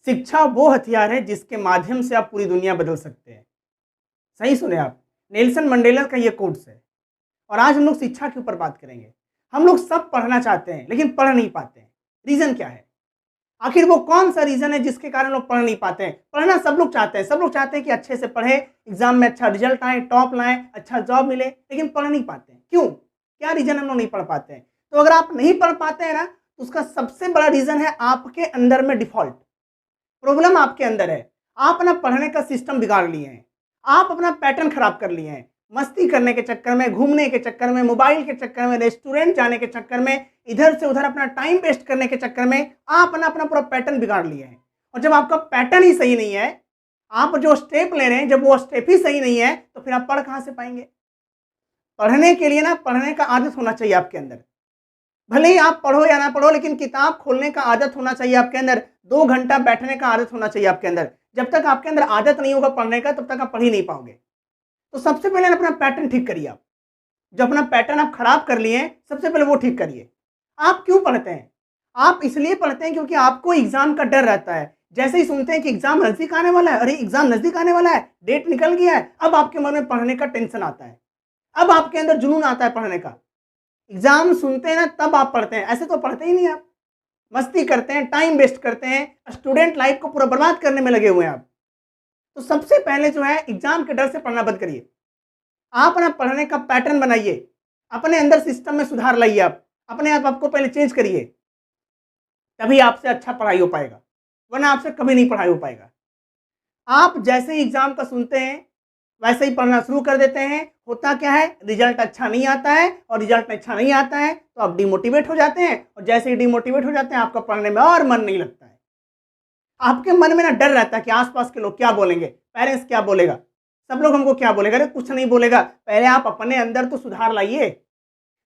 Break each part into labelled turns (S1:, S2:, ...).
S1: शिक्षा वो हथियार है जिसके माध्यम से आप पूरी दुनिया बदल सकते हैं। सही सुने आप, नेल्सन मंडेला का ये कोट्स है। और आज हम लोग शिक्षा के ऊपर बात करेंगे। हम लोग सब पढ़ना चाहते हैं लेकिन पढ़ नहीं पाते हैं। रीज़न क्या है? आखिर वो कौन-सा रीज़न है जिसके कारण लोग पढ़ नहीं पाते हैं? पढ़ना सब लोग चाहते हैं। सब लोग चाहते हैं कि अच्छे से पढ़ें, एग्ज़ाम में अच्छा रिज़ल्ट आए, टॉप लाएँ, अच्छा जॉब मिले, लेकिन पढ़ नहीं पाते हैं। क्यों? क्या रीज़न हम लोग नहीं पढ़ पाते हैं? तो अगर आप नहीं पढ़ पाते हैं ना, तो उसका सबसे बड़ा रीज़न है आपके अंदर में डिफ़ॉल्ट। प्रॉब्लम आपके अंदर है। आप अपना पढ़ने का सिस्टम बिगाड़ लिए हैं। आप अपना पैटर्न खराब कर लिए हैं। मस्ती करने के चक्कर में, घूमने के चक्कर में, मोबाइल के चक्कर में, रेस्टोरेंट जाने के चक्कर में, इधर से उधर अपना टाइम वेस्ट करने के चक्कर में आप अपना अपना पूरा पैटर्न बिगाड़ लिए हैं। और जब आपका पैटर्न ही सही नहीं है, आप जो स्टेप ले रहे हैं, जब वो स्टेप ही सही नहीं है, तो फिर आप पढ़ कहाँ से पाएँगे? पढ़ने के लिए ना पढ़ने का आदत होना चाहिए आपके अंदर। भले ही आप पढ़ो या ना पढ़ो, लेकिन किताब खोलने का आदत होना चाहिए आपके अंदर। 2 घंटा बैठने का आदत होना चाहिए आपके अंदर। जब तक आपके अंदर आदत नहीं होगा पढ़ने का, तब तक आप पढ़ ही नहीं पाओगे। तो सबसे पहले अपना पैटर्न ठीक करिए आप। जो अपना पैटर्न आप खराब कर लिए हैं, सबसे पहले वो ठीक करिए। आप क्यों पढ़ते हैं? आप इसलिए पढ़ते हैं क्योंकि आपको एग्ज़ाम का डर रहता है। जैसे ही सुनते हैं कि एग्ज़ाम नज़दीक आने वाला है, अरे एग्ज़ाम नज़दीक आने वाला है, डेट निकल गया है, अब आपके मन में पढ़ने का टेंशन आता है। अब आपके अंदर जुनून आता है पढ़ने का। एग्ज़ाम सुनते हैं ना, तब आप पढ़ते हैं, ऐसे तो पढ़ते ही नहीं आप। मस्ती करते हैं, टाइम वेस्ट करते हैं, स्टूडेंट लाइफ को पूरा बर्बाद करने में लगे हुए हैं आप। तो सबसे पहले जो है एग्ज़ाम के डर से पढ़ना बंद करिए। आप ना पढ़ने का पैटर्न बनाइए, अपने अंदर सिस्टम में सुधार लाइए आप, अपने आप आपको पहले चेंज करिए, तभी आपसे अच्छा पढ़ाई हो पाएगा, वरना आपसे कभी नहीं पढ़ाई हो पाएगा। आप जैसे ही एग्ज़ाम का सुनते हैं, वैसे ही पढ़ना शुरू कर देते हैं। होता क्या है, रिजल्ट अच्छा नहीं आता है, और रिजल्ट अच्छा नहीं आता है तो आप डिमोटिवेट हो जाते हैं, और जैसे ही डिमोटिवेट हो जाते हैं आपका पढ़ने में और मन नहीं लगता है। आपके मन में ना डर रहता है कि आसपास के लोग क्या बोलेंगे, पेरेंट्स क्या बोलेगा, सब लोग हमको क्या बोलेगा। अरे कुछ नहीं बोलेगा, पहले आप अपने अंदर तो सुधार लाइए।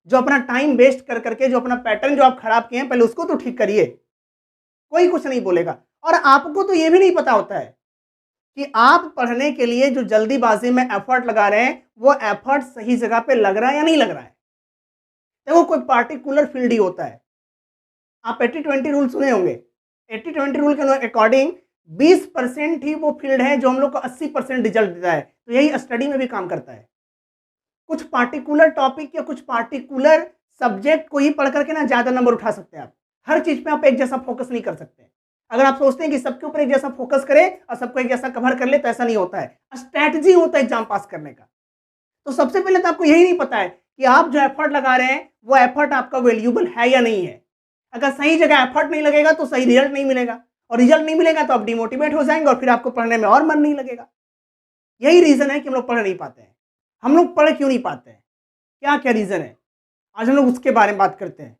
S1: जो अपना टाइम वेस्ट कर करके जो अपना पैटर्न जो आप खराब किए हैं, पहले उसको तो ठीक करिए। कोई कुछ नहीं बोलेगा। और आपको तो ये भी नहीं पता होता है कि आप पढ़ने के लिए जो जल्दीबाजी में एफर्ट लगा रहे हैं, वो एफर्ट सही जगह पे लग रहा है या नहीं लग रहा है। देखो कोई पार्टिकुलर फील्ड ही होता है। आप 80-20 रूल सुने होंगे। 80-20 रूल के अकॉर्डिंग 20% ही वो फील्ड है जो हम लोग को 80% रिजल्ट देता है। तो यही स्टडी में भी काम करता है। कुछ पार्टिकुलर टॉपिक या कुछ पार्टिकुलर सब्जेक्ट को ही पढ़ करके ना ज़्यादा नंबर उठा सकते हैं आप। हर चीज़ पे आप एक जैसा फोकस नहीं कर सकते। अगर आप सोचते हैं कि सबके ऊपर एक जैसा फोकस करें और सबको एक जैसा कवर कर ले, तो ऐसा नहीं होता है। स्ट्रैटेजी होता है एग्जाम पास करने का। तो सबसे पहले तो आपको यही नहीं पता है कि आप जो एफर्ट लगा रहे हैं, वो एफर्ट आपका वैल्यूएबल है या नहीं है। अगर सही जगह एफर्ट नहीं लगेगा तो सही रिजल्ट नहीं मिलेगा, और रिजल्ट नहीं मिलेगा तो आप डिमोटिवेट हो जाएंगे और फिर आपको पढ़ने में और मन नहीं लगेगा। यही रीज़न है कि हम लोग पढ़ नहीं पाते हैं। हम लोग पढ़ क्यों नहीं पाते हैं? क्या-क्या रीज़न है? आज हम लोग उसके बारे में बात करते हैं।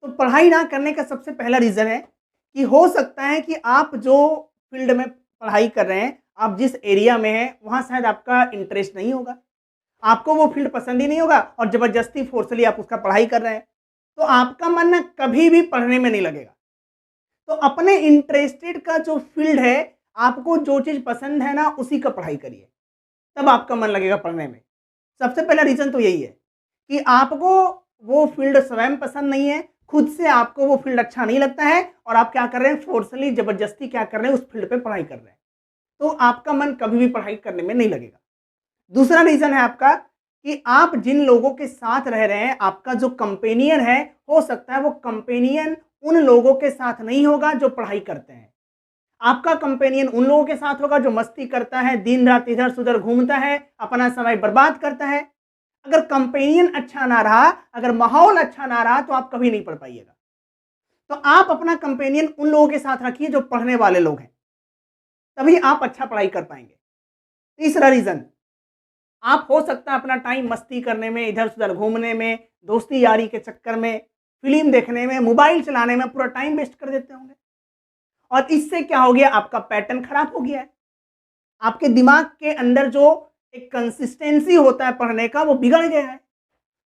S1: तो पढ़ाई ना करने का सबसे पहला रीज़न है कि हो सकता है कि आप जो फ़ील्ड में पढ़ाई कर रहे हैं, आप जिस एरिया में हैं, वहाँ शायद आपका इंटरेस्ट नहीं होगा। आपको वो फ़ील्ड पसंद ही नहीं होगा और ज़बरदस्ती फ़ोर्सली आप उसका पढ़ाई कर रहे हैं। तो आपका मन ना कभी भी पढ़ने में नहीं लगेगा। तो अपने इंटरेस्टेड का जो फ़ील्ड है, आपको जो चीज़ पसंद है ना, उसी का पढ़ाई करिए। तब आपका मन लगेगा पढ़ने में। सबसे पहला रीज़न तो यही है कि आपको वो फ़ील्ड स्वयं पसंद नहीं है, खुद से आपको वो फ़ील्ड अच्छा नहीं लगता है, और आप क्या कर रहे हैं, फ़ोर्सली ज़बरदस्ती क्या कर रहे हैं, उस फ़ील्ड पे पढ़ाई कर रहे हैं। तो आपका मन कभी भी पढ़ाई करने में नहीं लगेगा। दूसरा रीज़न है आपका कि आप जिन लोगों के साथ रह रहे हैं, आपका जो कंपेनियन है, हो सकता है वो कंपेनियन उन लोगों के साथ नहीं होगा जो पढ़ाई करते हैं। आपका कंपेनियन उन लोगों के साथ होगा जो मस्ती करता है, दिन रात इधर से उधर घूमता है, अपना समय बर्बाद करता है। अगर कंपेनियन अच्छा ना रहा, अगर माहौल अच्छा ना रहा, तो आप कभी नहीं पढ़ पाइएगा। तो आप अपना कंपेनियन उन लोगों के साथ रखिए जो पढ़ने वाले लोग हैं, तभी आप अच्छा पढ़ाई कर पाएंगे। तीसरा रीज़न, आप हो सकता है अपना टाइम मस्ती करने में, इधर से उधर घूमने में, दोस्ती यारी के चक्कर में, फिल्म देखने में, मोबाइल चलाने में पूरा टाइम वेस्ट कर देते होंगे। और इससे क्या हो गया, आपका पैटर्न खराब हो गया है। आपके दिमाग के अंदर जो एक कंसिस्टेंसी होता है पढ़ने का, वो बिगड़ गया है।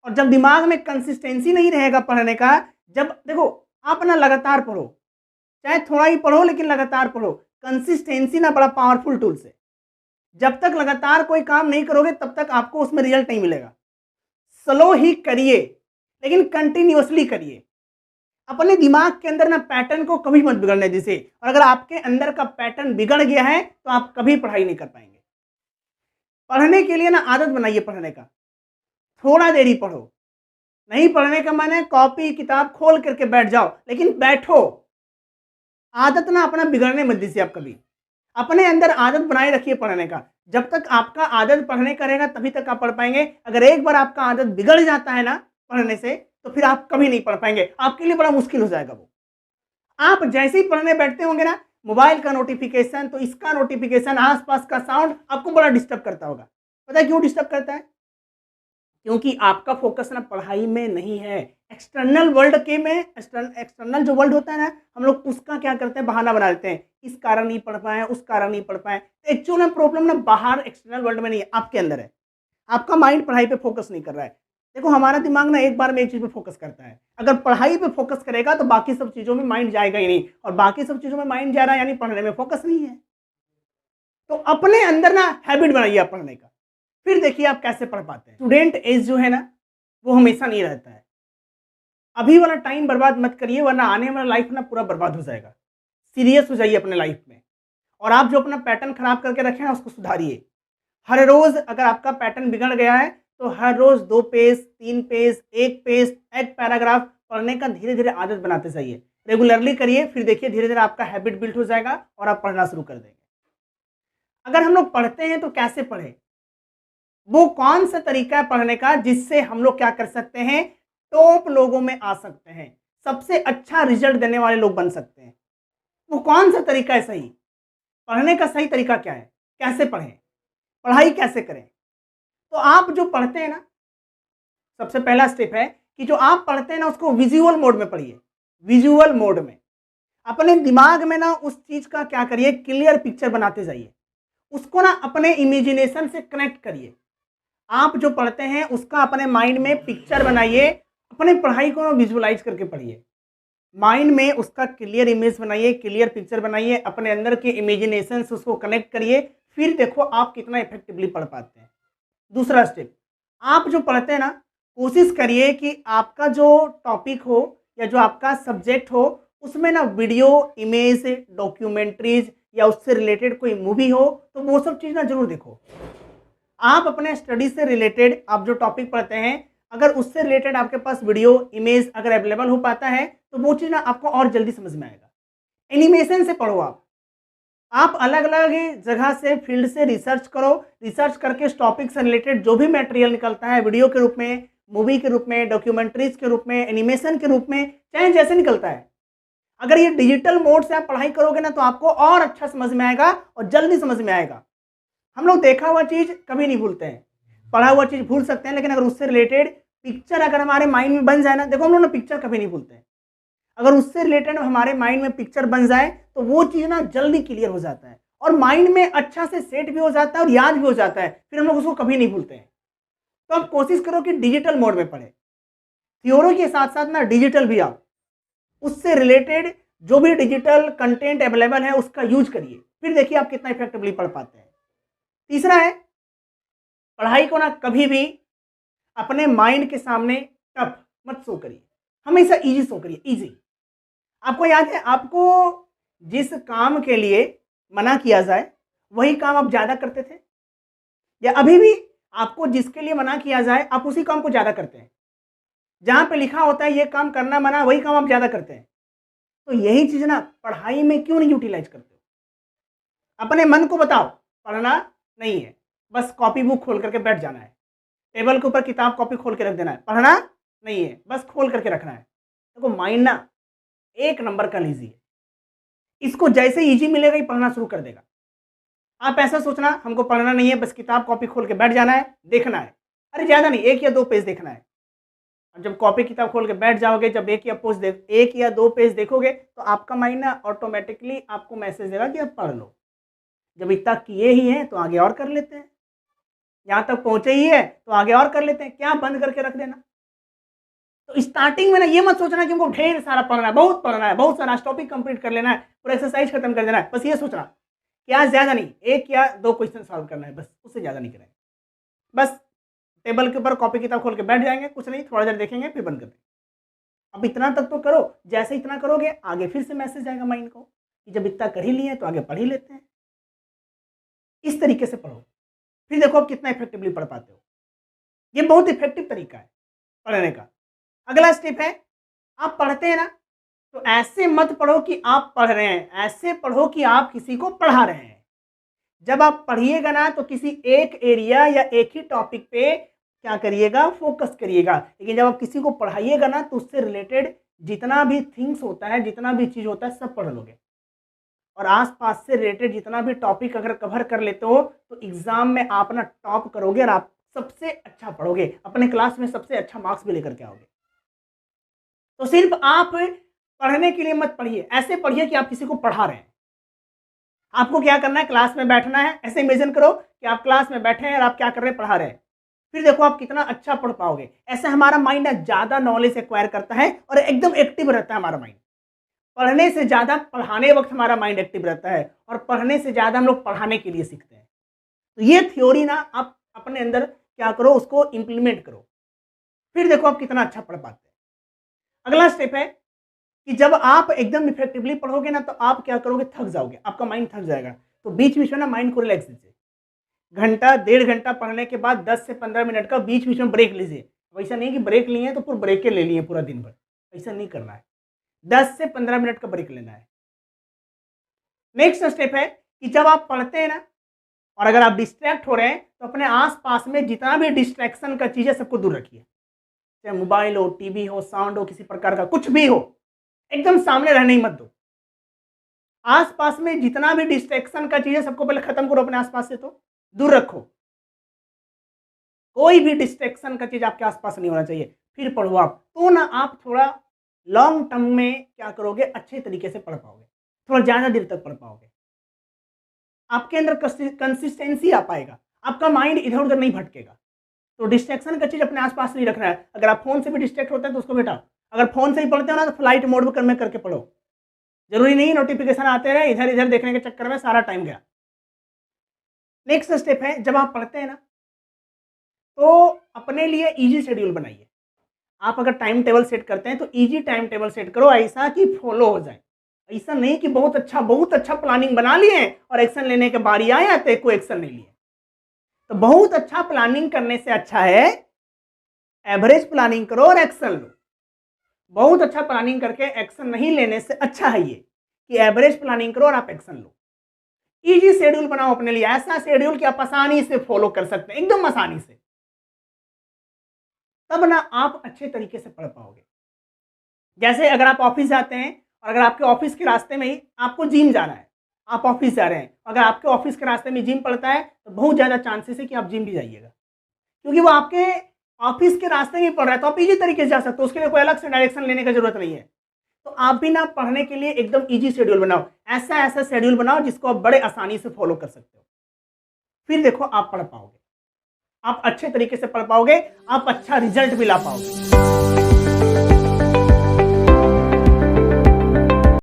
S1: और जब दिमाग में कंसिस्टेंसी नहीं रहेगा पढ़ने का, जब देखो आप ना लगातार पढ़ो, चाहे थोड़ा ही पढ़ो लेकिन लगातार पढ़ो। कंसिस्टेंसी ना बड़ा पावरफुल टूल्स है। जब तक लगातार कोई काम नहीं करोगे, तब तक आपको उसमें रिजल्ट नहीं मिलेगा। स्लो ही करिए, लेकिन कंटिन्यूअसली करिए। अपने दिमाग के अंदर ना पैटर्न को कभी मत बिगड़ने दीजिए, और अगर आपके अंदर का पैटर्न बिगड़ गया है तो आप कभी पढ़ाई नहीं कर पाएंगे। पढ़ने के लिए ना आदत बनाइए पढ़ने का, थोड़ा देर ही पढ़ो। नहीं पढ़ने का मन है, कॉपी किताब खोल करके बैठ जाओ, लेकिन बैठो। आदत ना अपना बिगड़ने मत दीजिए आप कभी। अपने अंदर आदत बनाए रखिए पढ़ने का। जब तक आपका आदत पढ़ने का रहेगा तभी तक आप पढ़ पाएंगे। अगर एक बार आपका आदत बिगड़ जाता है ना पढ़ने से, तो फिर आप कभी नहीं पढ़ पाएंगे, आपके लिए बड़ा मुश्किल हो जाएगा वो। आप जैसे ही पढ़ने बैठते होंगे ना, मोबाइल का नोटिफिकेशन, तो इसका नोटिफिकेशन, आसपास का साउंड आपको बड़ा डिस्टर्ब करता होगा। पता है क्यों डिस्टर्ब करता है? क्योंकि आपका फोकस ना पढ़ाई में नहीं है, एक्सटर्नल वर्ल्ड के में। एक्सटर्नल जो वर्ल्ड होता है ना, हम लोग उसका क्या करते हैं, बहाना बना लेते हैं, इस कारण नहीं पढ़ पाए, उस कारण नहीं पढ़ पाए। एक्चुअल में प्रॉब्लम ना बाहर एक्सटर्नल वर्ल्ड में नहीं है, आपके अंदर है। आपका माइंड पढ़ाई पे फोकस नहीं कर रहा है। देखो हमारा दिमाग ना एक बार में एक चीज पे फोकस करता है। अगर पढ़ाई पे फोकस करेगा तो बाकी सब चीजों में माइंड जाएगा ही नहीं, और बाकी सब चीजों में माइंड जा रहा है यानी पढ़ने में फोकस नहीं है। तो अपने अंदर ना हैबिट बनाइए आप पढ़ने का, फिर देखिए आप कैसे पढ़ पाते हैं। स्टूडेंट एज जो है ना, वो हमेशा नहीं रहता है। अभी वाला टाइम बर्बाद मत करिए, वरना आने वाला लाइफ ना पूरा बर्बाद हो जाएगा। सीरियस हो जाइए अपने लाइफ में, और आप जो अपना पैटर्न खराब करके रखे हैं उसको सुधारिए। हर रोज अगर आपका पैटर्न बिगड़ गया है तो हर रोज 2 पेज, 3 पेज, 1 पेज, एक पैराग्राफ पढ़ने का धीरे धीरे आदत बनाते जाइए। रेगुलरली करिए, फिर देखिए धीरे धीरे आपका हैबिट बिल्ड हो जाएगा और आप पढ़ना शुरू कर देंगे। अगर हम लोग पढ़ते हैं तो कैसे पढ़ें? वो कौन सा तरीका है पढ़ने का जिससे हम लोग क्या कर सकते हैं, टॉप लोगों में आ सकते हैं, सबसे अच्छा रिजल्ट देने वाले लोग बन सकते हैं? वो कौन सा तरीका है सही? पढ़ने का सही तरीका क्या है? कैसे पढ़ें? पढ़ाई कैसे करें? तो आप जो पढ़ते हैं ना, सबसे पहला स्टेप है कि जो आप पढ़ते हैं ना उसको विजुअल मोड में पढ़िए। विजुअल मोड में अपने दिमाग में ना उस चीज का क्या करिए, क्लियर पिक्चर बनाते जाइए। उसको ना अपने इमेजिनेशन से कनेक्ट करिए। आप जो पढ़ते हैं उसका अपने माइंड में पिक्चर बनाइए। अपने पढ़ाई को विजुअलाइज करके पढ़िए। माइंड में उसका क्लियर इमेज बनाइए, क्लियर पिक्चर बनाइए, अपने अंदर के इमेजिनेशन से उसको कनेक्ट करिए। फिर देखो आप कितना इफेक्टिवली पढ़ पाते हैं। दूसरा स्टेप, आप जो पढ़ते हैं ना, कोशिश करिए कि आपका जो टॉपिक हो या जो आपका सब्जेक्ट हो, उसमें ना वीडियो, इमेज, डॉक्यूमेंट्रीज या उससे रिलेटेड कोई मूवी हो, तो वो सब चीज़ ना जरूर देखो। आप अपने स्टडी से रिलेटेड आप जो टॉपिक पढ़ते हैं, अगर उससे रिलेटेड आपके पास वीडियो, इमेज अगर अवेलेबल हो पाता है तो वो चीज़ ना आपको और जल्दी समझ में आएगा। एनिमेशन से पढ़ो आप अलग अलग जगह से, फील्ड से रिसर्च करो। रिसर्च करके इस टॉपिक से रिलेटेड जो भी मटेरियल निकलता है, वीडियो के रूप में, मूवी के रूप में, डॉक्यूमेंट्रीज के रूप में, एनिमेशन के रूप में, चाहे जैसे निकलता है, अगर ये डिजिटल मोड से आप पढ़ाई करोगे ना तो आपको और अच्छा समझ में आएगा और जल्दी समझ में आएगा। हम लोग देखा हुआ चीज़ कभी नहीं भूलते हैं, पढ़ा हुआ चीज़ भूल सकते हैं, लेकिन अगर उससे रिलेटेड पिक्चर अगर हमारे माइंड में बन जाए ना, देखो हम लोग ना पिक्चर कभी नहीं भूलते हैं। अगर उससे रिलेटेड हमारे माइंड में पिक्चर बन जाए तो वो चीज़ ना जल्दी क्लियर हो जाता है और माइंड में अच्छा से सेट भी हो जाता है और याद भी हो जाता है, फिर हम लोग उसको कभी नहीं भूलते हैं। तो आप कोशिश करो कि डिजिटल मोड में पढ़े, थ्योरी के साथ साथ ना डिजिटल भी आप उससे रिलेटेड जो भी डिजिटल कंटेंट अवेलेबल है उसका यूज करिए, फिर देखिए आप कितना इफेक्टिवली पढ़ पाते हैं। तीसरा है, पढ़ाई को ना कभी भी अपने माइंड के सामने टफ मत शो करिए, हमेशा इजी शो करिए, इजी। आपको याद है, आपको जिस काम के लिए मना किया जाए वही काम आप ज़्यादा करते थे, या अभी भी आपको जिसके लिए मना किया जाए आप उसी काम को ज़्यादा करते हैं? जहाँ पे लिखा होता है ये काम करना मना, वही काम आप ज़्यादा करते हैं। तो यही चीज़ ना पढ़ाई में क्यों नहीं यूटिलाइज करते हो? अपने मन को बताओ, पढ़ना नहीं है, बस कॉपी बुक खोल करके बैठ जाना है, टेबल के ऊपर किताब कॉपी खोल के रख देना है। पढ़ना नहीं है, बस खोल करके रखना है। देखो माइंड ना एक नंबर का लीजिए, इसको जैसे इजी मिलेगा ही पढ़ना शुरू कर देगा। आप ऐसा सोचना हमको पढ़ना नहीं है, बस किताब कॉपी खोल के बैठ जाना है, देखना है, अरे ज़्यादा नहीं, 1 या 2 पेज देखना है। और जब कॉपी किताब खोल के बैठ जाओगे, जब 1 या 2 पेज देखोगे तो आपका माइंड ना ऑटोमेटिकली आपको मैसेज देगा कि अब पढ़ लो। जब इतना किए ही हैं तो आगे और कर लेते हैं, यहाँ तक पहुँचे ही है तो आगे और कर लेते हैं, क्या बंद करके रख देना। तो स्टार्टिंग में ना ये मत सोचना कि हमको ढेर सारा पढ़ना है, बहुत पढ़ना है, बहुत सारा टॉपिक कंप्लीट कर लेना है, पूरा एक्सरसाइज खत्म कर देना है। बस ये सोचना, क्या ज़्यादा नहीं, 1 या 2 क्वेश्चन सॉल्व करना है, बस उससे ज़्यादा नहीं करेंगे। बस टेबल के ऊपर कॉपी किताब खोल के बैठ जाएंगे, कुछ नहीं, थोड़ा देर देखेंगे फिर बंद कर देंगे। अब इतना तक तो करो, जैसे इतना करोगे आगे फिर से मैसेज आएगा माइंड को कि जब इतना कर ही लिए तो आगे पढ़ ही लेते हैं। इस तरीके से पढ़ो, फिर देखो आप कितना इफेक्टिवली पढ़ पाते हो। ये बहुत इफेक्टिव तरीका है पढ़ने का। अगला स्टेप है, आप पढ़ते हैं ना तो ऐसे मत पढ़ो कि आप पढ़ रहे हैं, ऐसे पढ़ो कि आप किसी को पढ़ा रहे हैं। जब आप पढ़िएगा ना तो किसी एक एरिया या एक ही टॉपिक पे क्या करिएगा, फोकस करिएगा। लेकिन जब आप किसी को पढ़ाइएगा ना तो उससे रिलेटेड जितना भी थिंग्स होता है, जितना भी चीज़ होता है, सब पढ़ लोगे। और आसपास से रिलेटेड जितना भी टॉपिक अगर कवर कर लेते हो तो एग्जाम में आप ना टॉप करोगे और आप सबसे अच्छा पढ़ोगे, अपने क्लास में सबसे अच्छा मार्क्स भी लेकर के आओगे। तो सिर्फ आप पढ़ने के लिए मत पढ़िए, ऐसे पढ़िए कि आप किसी को पढ़ा रहे हैं। आपको क्या करना है, क्लास में बैठना है। ऐसे इमेजिन करो कि आप क्लास में बैठे हैं और आप क्या कर रहे हैं, पढ़ा रहे हैं। फिर देखो आप कितना अच्छा पढ़ पाओगे। ऐसे हमारा माइंड ज़्यादा नॉलेज एक्वायर करता है और एकदम एक्टिव रहता है हमारा माइंड। पढ़ने से ज़्यादा पढ़ाने वक्त हमारा माइंड एक्टिव रहता है और पढ़ने से ज़्यादा हम लोग पढ़ाने के लिए सीखते हैं। तो ये थ्योरी ना आप अपने अंदर क्या करो, उसको इम्प्लीमेंट करो। फिर देखो आप कितना अच्छा पढ़ पाते हैं। अगला स्टेप है कि जब आप एकदम इफेक्टिवली पढ़ोगे ना तो आप क्या करोगे, थक जाओगे, आपका माइंड थक जाएगा। तो बीच बीच में ना माइंड को रिलैक्स दीजिए। घंटा 1.5 घंटा पढ़ने के बाद 10 से 15 मिनट का बीच बीच में ब्रेक लीजिए। वैसा नहीं कि ब्रेक लिए तो पूरा ब्रेक ले लिए पूरा दिन भर, ऐसा नहीं करना है। 10 से 15 मिनट का ब्रेक लेना है। नेक्स्ट स्टेप है कि जब आप पढ़ते हैं ना और अगर आप डिस्ट्रैक्ट हो रहे हैं तो अपने आसपास में जितना भी डिस्ट्रैक्शन का चीज़ है सबको दूर रखिए। चाहे मोबाइल हो, टीवी हो, साउंड हो, किसी प्रकार का कुछ भी हो, एकदम सामने रहने ही मत दो। आसपास में जितना भी डिस्ट्रैक्शन का चीज़ है सबको पहले खत्म करो, अपने आसपास से तो दूर रखो। कोई भी डिस्ट्रैक्शन का चीज़ आपके आसपास नहीं होना चाहिए। फिर पढ़ो आप, तो ना आप थोड़ा लॉन्ग टर्म में क्या करोगे, अच्छे तरीके से पढ़ पाओगे, थोड़ा ज़्यादा देर तक पढ़ पाओगे। आपके अंदर कंसिस्टेंसी आ पाएगा, आपका माइंड इधर उधर नहीं भटकेगा। तो डिस्ट्रैक्शन का चीज़ अपने आसपास नहीं रखना है। अगर आप फोन से भी डिस्ट्रैक्ट होते हैं तो उसको बेटा, अगर फोन से ही पढ़ते हो ना तो फ्लाइट मोड में करके पढ़ो। जरूरी नहीं नोटिफिकेशन आते रहे, इधर इधर देखने के चक्कर में सारा टाइम गया। नेक्स्ट स्टेप है, जब आप पढ़ते हैं ना तो अपने लिए इजी शेड्यूल बनाइए। आप अगर टाइम टेबल सेट करते हैं तो इजी टाइम टेबल सेट करो, ऐसा कि फॉलो हो जाए। ऐसा नहीं कि बहुत अच्छा प्लानिंग बना लिए और एक्शन लेने के बारी आया तो कोई एक्शन नहीं लिए। तो बहुत अच्छा प्लानिंग करने से अच्छा है एवरेज प्लानिंग करो और एक्शन लो। बहुत अच्छा प्लानिंग करके एक्शन नहीं लेने से अच्छा है ये कि एवरेज प्लानिंग करो और आप एक्शन लो। इजी शेड्यूल बनाओ अपने लिए, ऐसा शेड्यूल कि आप आसानी से फॉलो कर सकते हैं, एकदम आसानी से। तब ना आप अच्छे तरीके से पढ़ पाओगे। जैसे अगर आप ऑफिस जाते हैं और अगर आपके ऑफिस के रास्ते में ही आपको जिम जाना है, आप ऑफिस जा रहे हैं, अगर आपके ऑफिस के रास्ते में जिम पड़ता है तो बहुत ज़्यादा चांसेस है कि आप जिम भी जाइएगा, क्योंकि वो आपके ऑफिस के रास्ते में पड़ रहा है। तो आप इजी तरीके से जा सकते हो, उसके लिए कोई अलग से डायरेक्शन लेने की जरूरत नहीं है। तो आप भी ना पढ़ने के लिए एकदम इजी शेड्यूल बनाओ, ऐसा शेड्यूल बनाओ जिसको आप बड़े आसानी से फॉलो कर सकते हो। फिर देखो आप पढ़ पाओगे, आप अच्छे तरीके से पढ़ पाओगे, आप अच्छा रिजल्ट भी ला पाओगे।